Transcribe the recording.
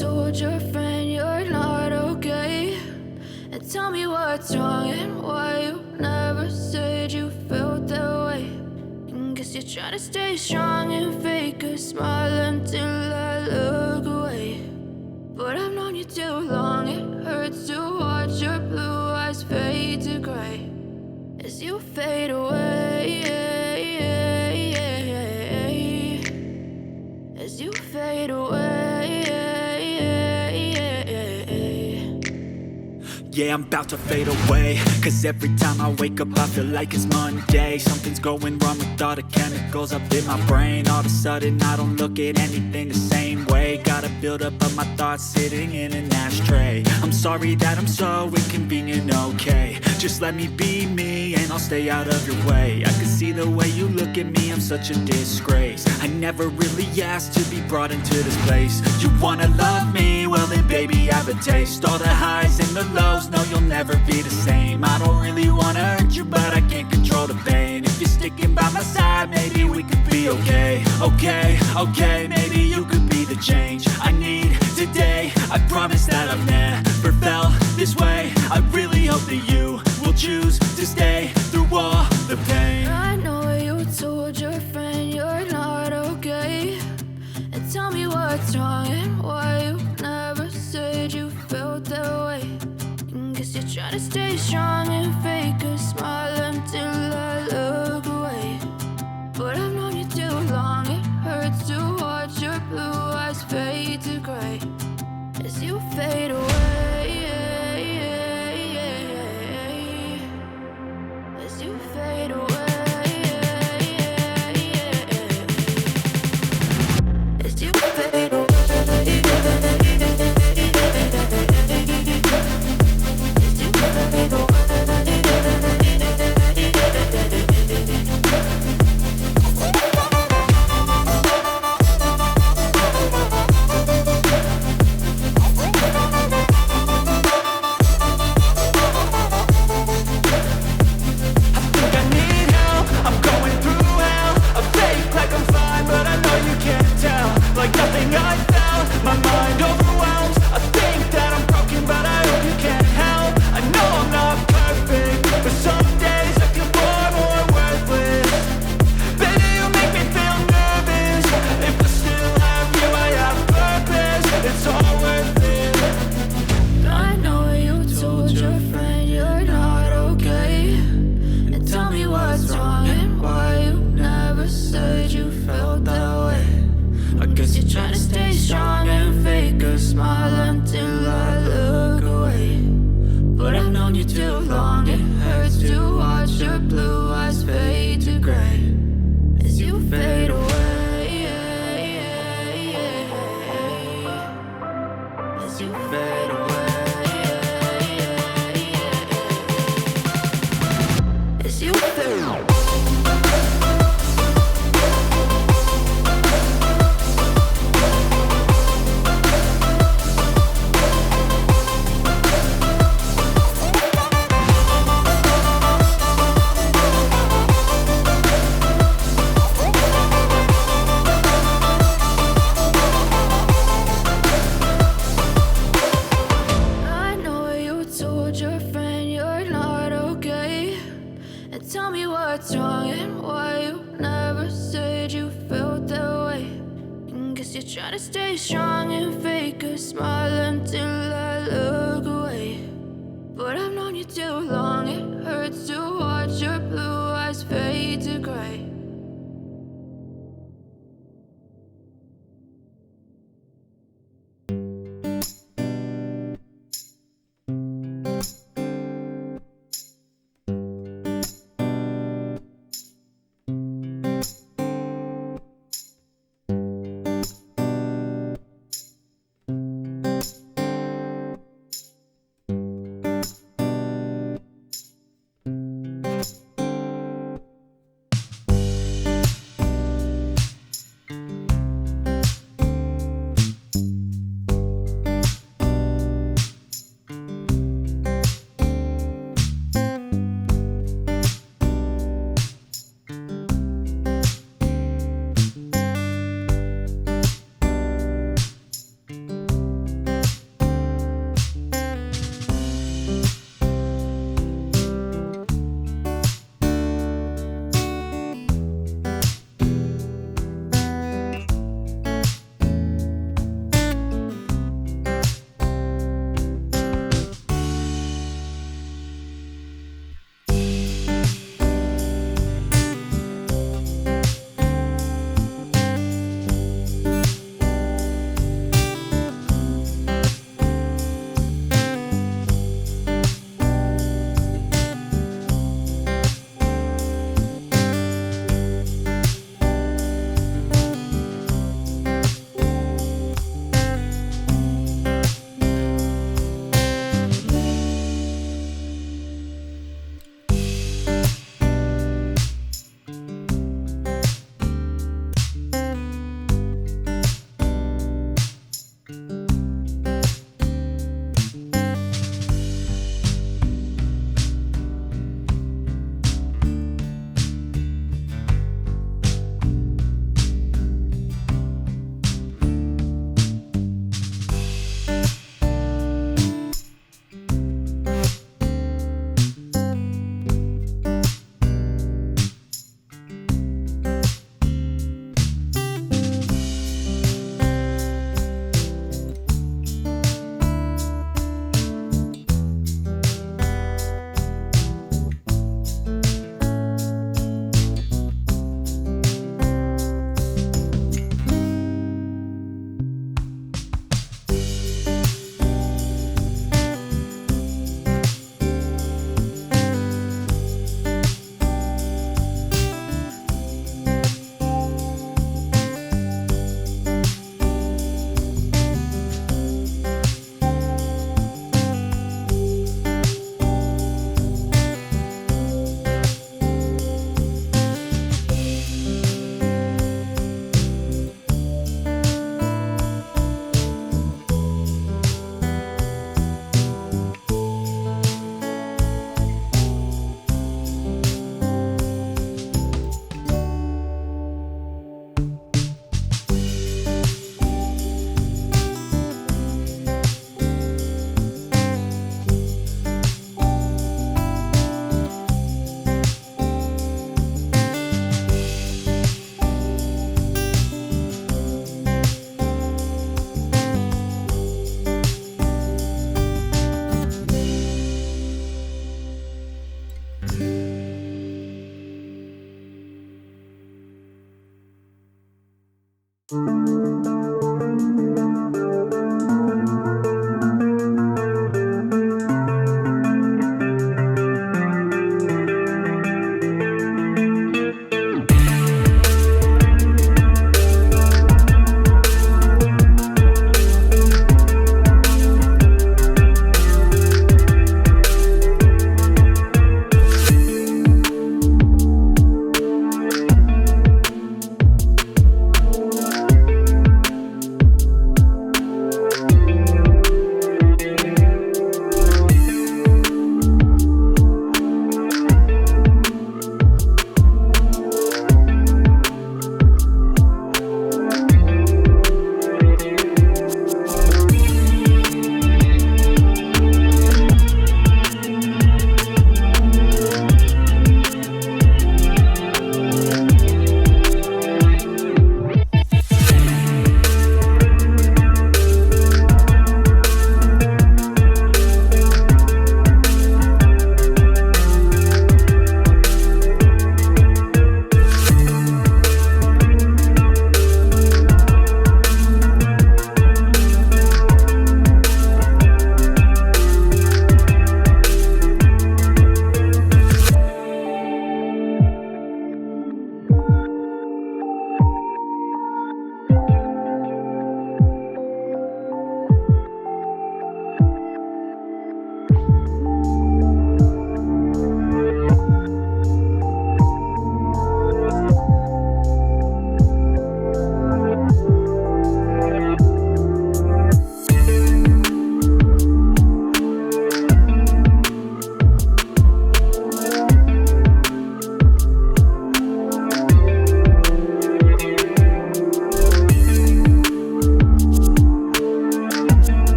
told your friend you're not okay? And tell me what's wrong and why you never said you felt that way. And guess you're trying to stay strong and fake a smile until I look away. But I've known you too long, it hurts to watch your blue eyes fade to gray as you fade away, as you fade away. Yeah, I'm about to fade away, cause every time I wake up I feel like it's Monday. Something's going wrong with all the chemicals up in my brain. All of a sudden I don't look at anything the same way. Gotta build up of my thoughts sitting in an ashtray. I'm sorry that I'm so inconvenient, okay? Just let me be me and I'll stay out of your way. I can see the way you look at me, I'm such a disgrace. I never really asked to be brought into this place. You wanna love me? Well then baby, have a taste. All the highs and the lows, no, you'll never be the same. I don't really wanna hurt you, but I can't control the pain. If you're sticking by my side, maybe we could be okay. Okay, maybe you could be the change I need today. I promise that I've never felt this way. I really hope that you will choose to stay through all the pain. I know you told your friend you're not okay. And tell me what's wrong and why you never said you felt that way. Guess you're trying to stay strong and fake a smile until I look away. But I've known you too long, it hurts to watch your blue eyes fade to gray as you fade away, as you fade away, as you fade away. Trying to stay strong and fake a smile until